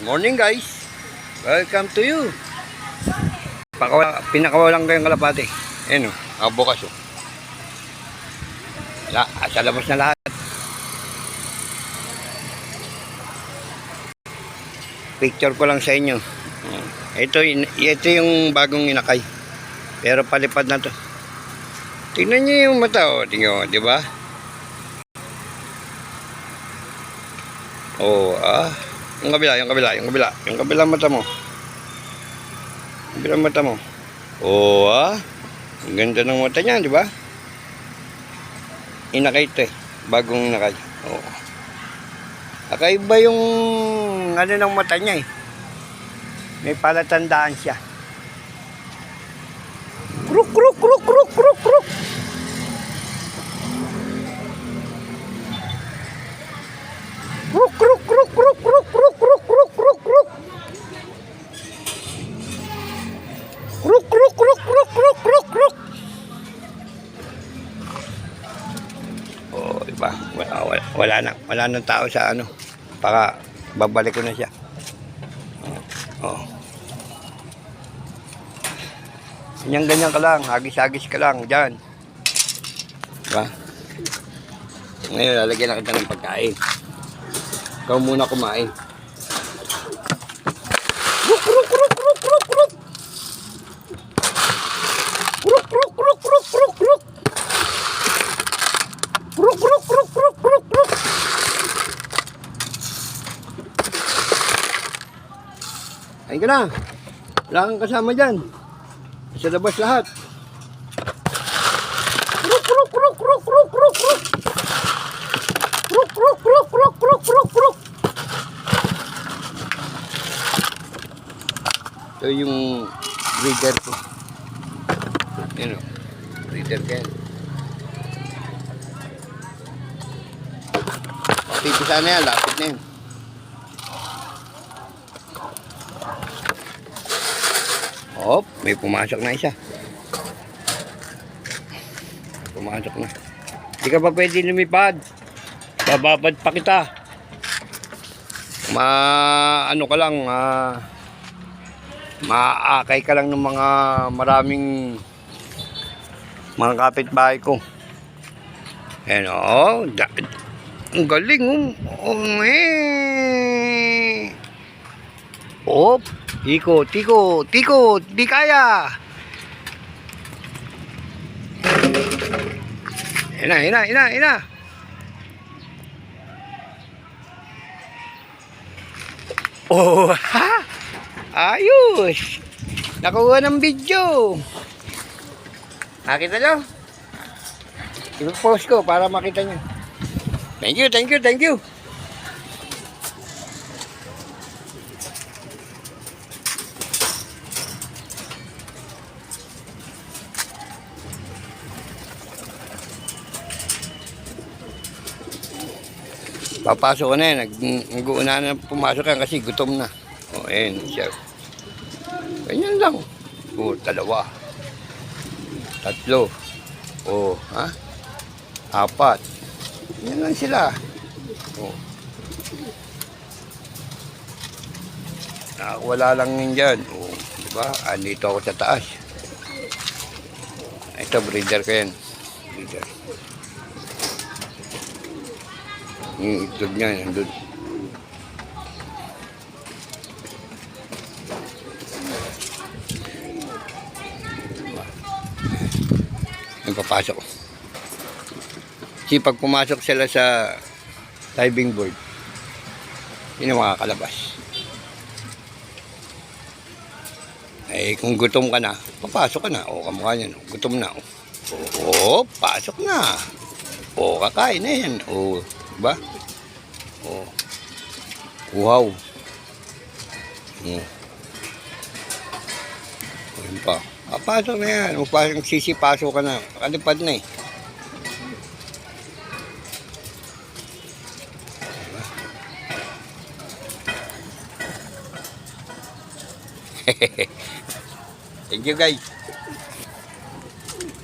Morning guys, welcome to you. Pinakawalan ko yung kalapate. Ayan o, bukas o. Sa labas na lahat. Picture ko lang sa inyo. Ito yung bagong inakay. Pero palipad na to. Tingnan niyo yung mata o. Tingnan, di ba? Yung kabila mata mo. Kabilang mata mo. Ang ganda ng mata niya, di ba? Inakay ito eh. Bagong inakay. Kakaiba yung ano ng mata niya eh. May palatandaan siya. Kruk, kruk, kruk, kruk, kruk, kruk. Kruk, kruk, kruk, kruk, kruk, kruk, kruk, kruk, kruk, kruk. Kruk, kruk, kruk, kruk, kruk, kruk, kruk. Diba? Wala nang tao sa ano. Baka babalik ko na siya. Ganyan ka lang, hagis-hagis ka lang dyan. Diba? Ngayon, lalagyan na kita ng pagkain. Ikaw muna kumain. Kruk, kruk, kruk, kruk, kruk, kruk. Kruk, kruk, kruk, kruk, kruk, kruk. Kruk, kruk, kruk, kruk, kruk, kruk. Ayun ka na. Wala kang kasama dyan. Sa labas lahat. Kruk, kruk, kruk, kruk, kruk, kruk, kruk. Kruk, kruk, kruk, kruk, kruk, kruk, kruk. Ito yung breeder ko. Yan o. Breeder ko yan. Pipisa na yan. Lapit na yan. May pumasok na isa. Pumasok na. Hindi ka pa pwede lumipad. Bababad pa kita. Ano ka lang, maakay ka lang ng mga maraming mga kapitbahay ko. Ayan ang galing Tiko, di kaya. Ina. Ayos. Nakuha ng video. Nakita nyo? I-post ko para makita nyo. Thank you. Papasok ko na yan. Nag-uuna na pumasok yan kasi gutom na. Ayan siya. Ganyan lang. 2, 3. 4. Yan lang sila. Wala lang yun dyan. Diba? Andito ako sa taas. Ito, breeder ko yan. Breeder. Yung itlog niya, nandun. Yung papasok. Kasi pag pumasok sila sa diving board, yun ang makakalabas. Kung gutom ka na, papasok ka na. Kamukha niyan. Gutom na. Pasok na. Kakain na yan. Diba? Wow. Ayun pa. Papasok na yan. Sisipasok ka na. Kalipad na eh. Thank you guys.